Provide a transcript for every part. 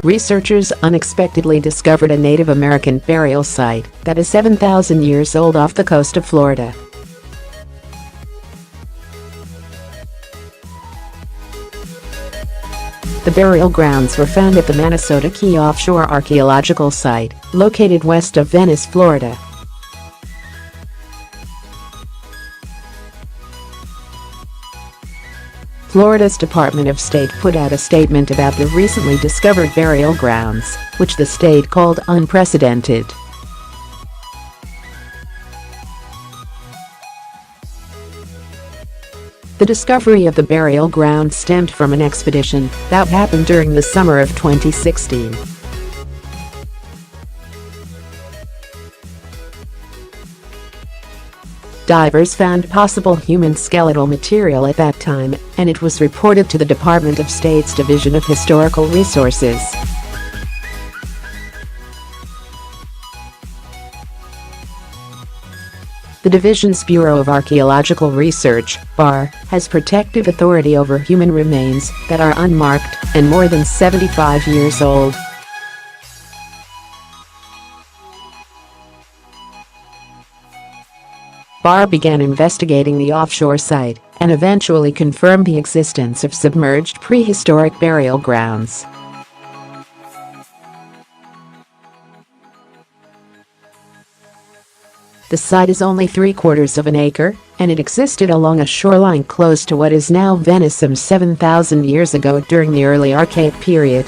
researchers unexpectedly discovered a Native American burial site that is 7,000 years old off the coast of Florida. The burial grounds were found at the Manasota Key Offshore archaeological site, located west of Venice, Florida. Florida's Department of State put out a statement about the recently discovered burial grounds, which the state called unprecedented. The discovery of the burial ground stemmed from an expedition that happened during the summer of 2016. Divers found possible human skeletal material at that time, and it was reported to the Department of State's Division of Historical Resources. The division's Bureau of Archaeological Research, BAR, has protective authority over human remains that are unmarked and more than 75 years old. BAR began investigating the offshore site and eventually confirmed the existence of submerged prehistoric burial grounds. The site is only 3/4 of an acre, and it existed along a shoreline close to what is now Venice some 7,000 years ago during the Early Archaic period.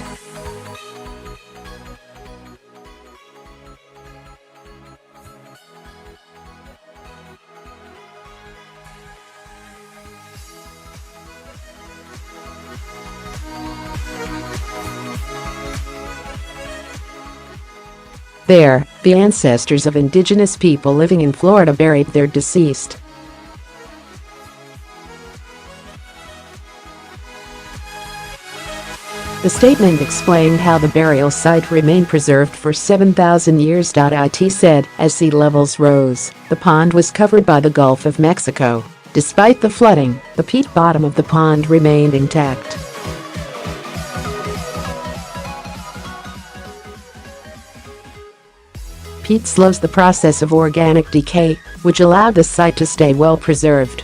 There, the ancestors of indigenous people living in Florida buried their deceased. The statement explained how the burial site remained preserved for 7,000 years. It said, as sea levels rose, the pond was covered by the Gulf of Mexico. Despite the flooding, the peat bottom of the pond remained intact. Peat slows the process of organic decay, which allowed the site to stay well preserved.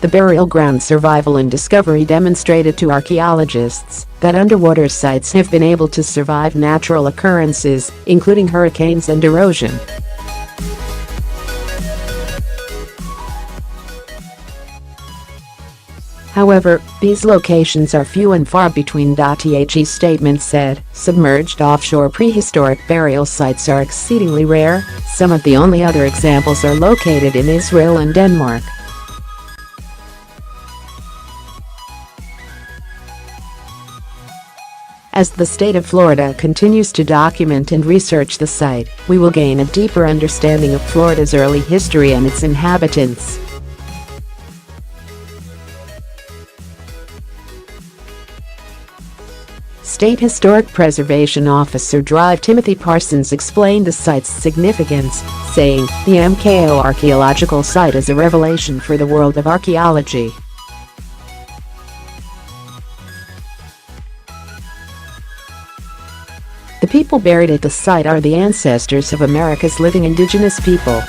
The burial ground survival and discovery demonstrated to archaeologists that underwater sites have been able to survive natural occurrences, including hurricanes and erosion. However, these locations are few and far between. The statement said, submerged offshore prehistoric burial sites are exceedingly rare. Some of the only other examples are located in Israel and Denmark. As the state of Florida continues to document and research the site, we will gain a deeper understanding of Florida's early history and its inhabitants. State Historic Preservation Officer Drive Timothy Parsons explained the site's significance, saying, "The MKO archaeological site is a revelation for the world of archaeology." The people buried at the site are the ancestors of America's living indigenous people.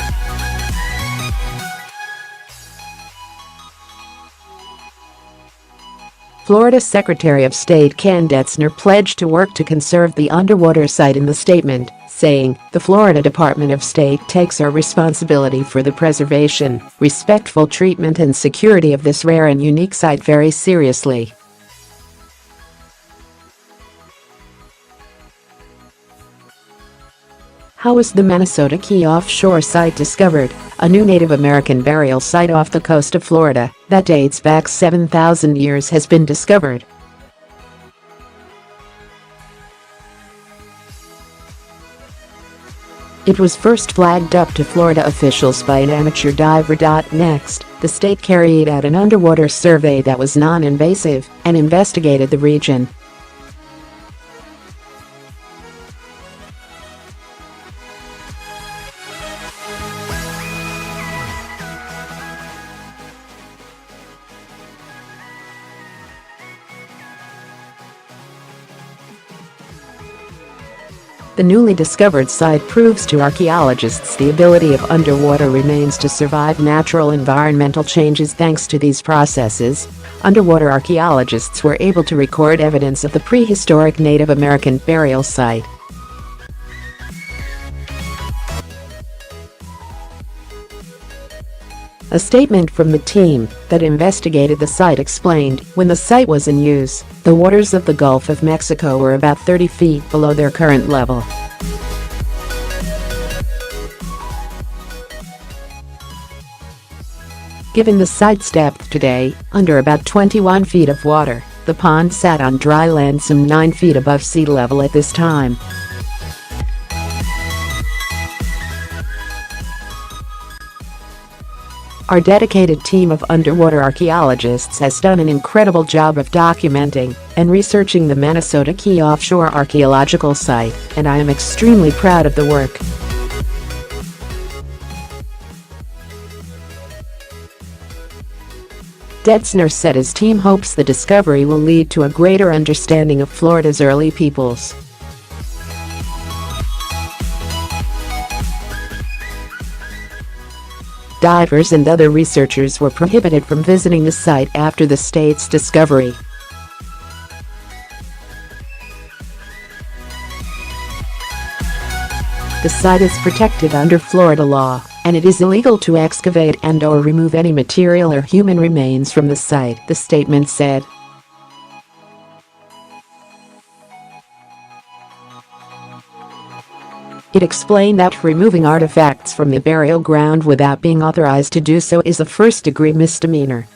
Florida Secretary of State Ken Detzner pledged to work to conserve the underwater site in the statement, saying, "The Florida Department of State takes our responsibility for the preservation, respectful treatment and security of this rare and unique site very seriously." How was the Manasota Key Offshore site discovered? A new Native American burial site off the coast of Florida that dates back 7,000 years has been discovered. It was first flagged up to Florida officials by an amateur diver. Next, the state carried out an underwater survey that was non-invasive and investigated the region. The newly discovered site proves to archaeologists the ability of underwater remains to survive natural environmental changes. Thanks to these processes, underwater archaeologists were able to record evidence of the prehistoric Native American burial site. A statement from the team that investigated the site explained, when the site was in use, the waters of the Gulf of Mexico were about 30 feet below their current level. Given the site's depth today, under about 21 feet of water, the pond sat on dry land some 9 feet above sea level at this time. Our dedicated team of underwater archaeologists has done an incredible job of documenting and researching the Manasota Key Offshore archaeological site, and I am extremely proud of the work. Detzner said his team hopes the discovery will lead to a greater understanding of Florida's early peoples. Divers and other researchers were prohibited from visiting the site after the state's discovery. The site is protected under Florida law, and it is illegal to excavate and/or remove any material or human remains from the site, the statement said. It explained that removing artifacts from the burial ground without being authorized to do so is a first-degree misdemeanor.